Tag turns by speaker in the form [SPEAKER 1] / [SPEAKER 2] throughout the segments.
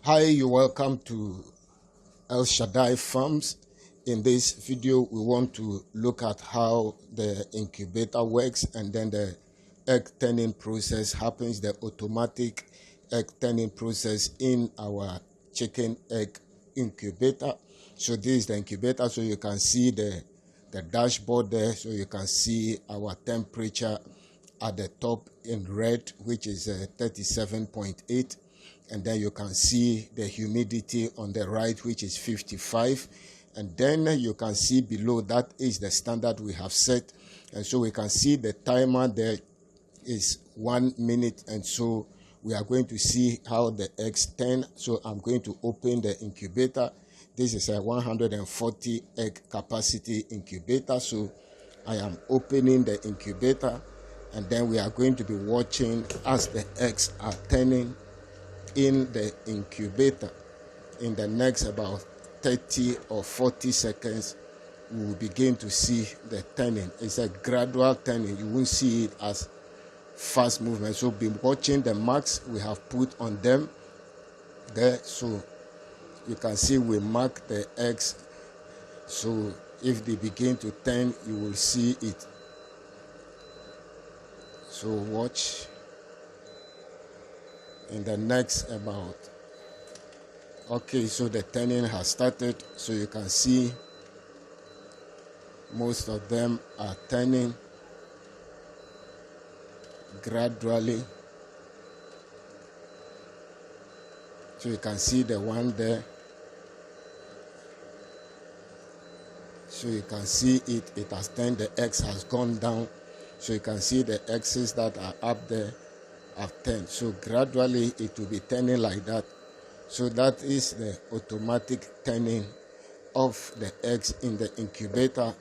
[SPEAKER 1] Hi, you're welcome to El-Shaddai Farms. In this video, we want to look at how the incubator works and then the egg turning process happens, the automatic egg turning process in our chicken egg incubator. So this is the incubator, so you can see the dashboard there, so you can see our temperature at the top in red, which is 37.8. And then you can see the humidity on the right, which is 55. And then you can see below that is the standard we have set. And so we can see the timer there is 1 minute. And so we are going to see how the eggs turn. So I'm going to open the incubator. This is a 140 egg capacity incubator. So I am opening the incubator, and then we are going to be watching as the eggs are turning in the incubator. In the next about 30 or 40 seconds, we will begin to see the turning. It's a gradual turning. You won't see it as fast movement. So be watching the marks we have put on them there. So you can see we mark the eggs. So if they begin to turn, you will see it. So watch. In the next about, okay, so the turning has started. So you can see most of them are turning gradually. So you can see the one there. So you can see it has turned, the X has gone down. So you can see the X's that are up there have turned. So gradually it will be turning like that. So that is the automatic turning of the eggs in the incubator.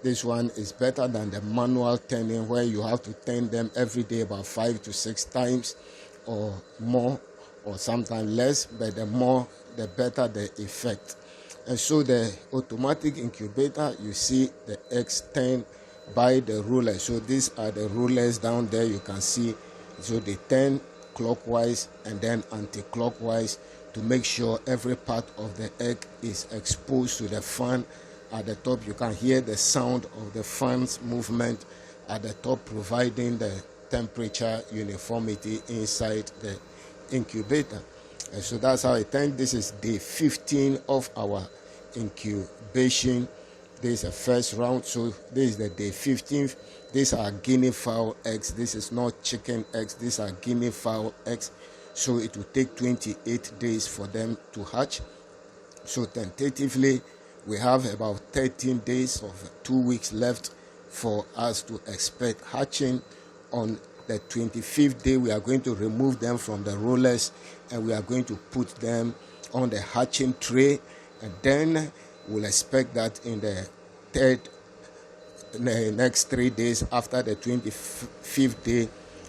[SPEAKER 1] This one is better than the manual turning, where you have to turn them every day about 5 to 6 times or more, or sometimes less, but the more the better the effect. And so the automatic incubator, you see the eggs turn by the ruler. So these are the rulers down there, you can see. So they turn clockwise and then anti-clockwise to make sure every part of the egg is exposed to the fan at the top. You can hear the sound of the fan's movement at the top, providing the temperature uniformity inside the incubator. And so that's how it turns. This is day 15 of our incubation. This is the first round, so this is the day 15th. These are guinea fowl eggs. This is not chicken eggs. These are guinea fowl eggs. So it will take 28 days for them to hatch. So tentatively, we have about 13 days of 2 weeks left for us to expect hatching. On the 25th day, we are going to remove them from the rollers and we are going to put them on the hatching tray. And then we'll expect that in the next 3 days after the 25th day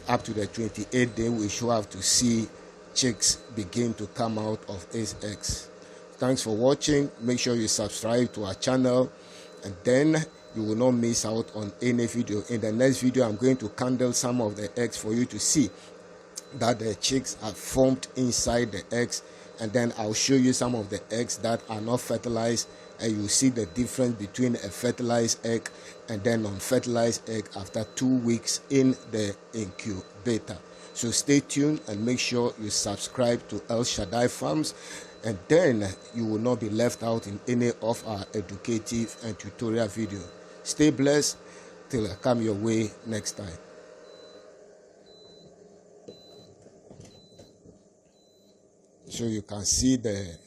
[SPEAKER 1] up to the 28th day, we should have to see chicks begin to come out of these eggs. Thanks for watching. Make sure you subscribe to our channel, and then you will not miss out on any video. In the next video, I'm going to candle some of the eggs for you to see that the chicks are formed inside the eggs, and then I'll show you some of the eggs that are not fertilized, and you see the difference between a fertilized egg and then unfertilized egg after 2 weeks in the incubator. So stay tuned and make sure you subscribe to El-Shaddai Farms, and then you will not be left out in any of our educative and tutorial videos. Stay blessed till I come your way next time. So you can see the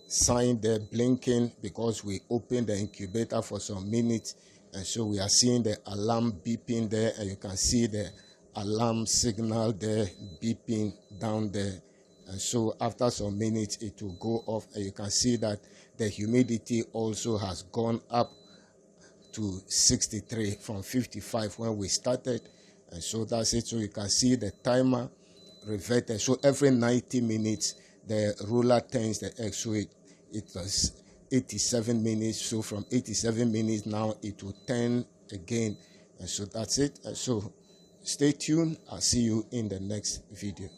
[SPEAKER 1] sign there blinking because we opened the incubator for some minutes, and so we are seeing the alarm beeping there, and you can see the alarm signal there beeping down there. And so after some minutes it will go off, and you can see that the humidity also has gone up to 63 from 55 when we started. And so that's it. So you can see the timer reverted. So every 90 minutes the ruler turns the egg. So it was 87 minutes. So from 87 minutes now it will turn again. And so that's it. And so stay tuned. I'll see you in the next video.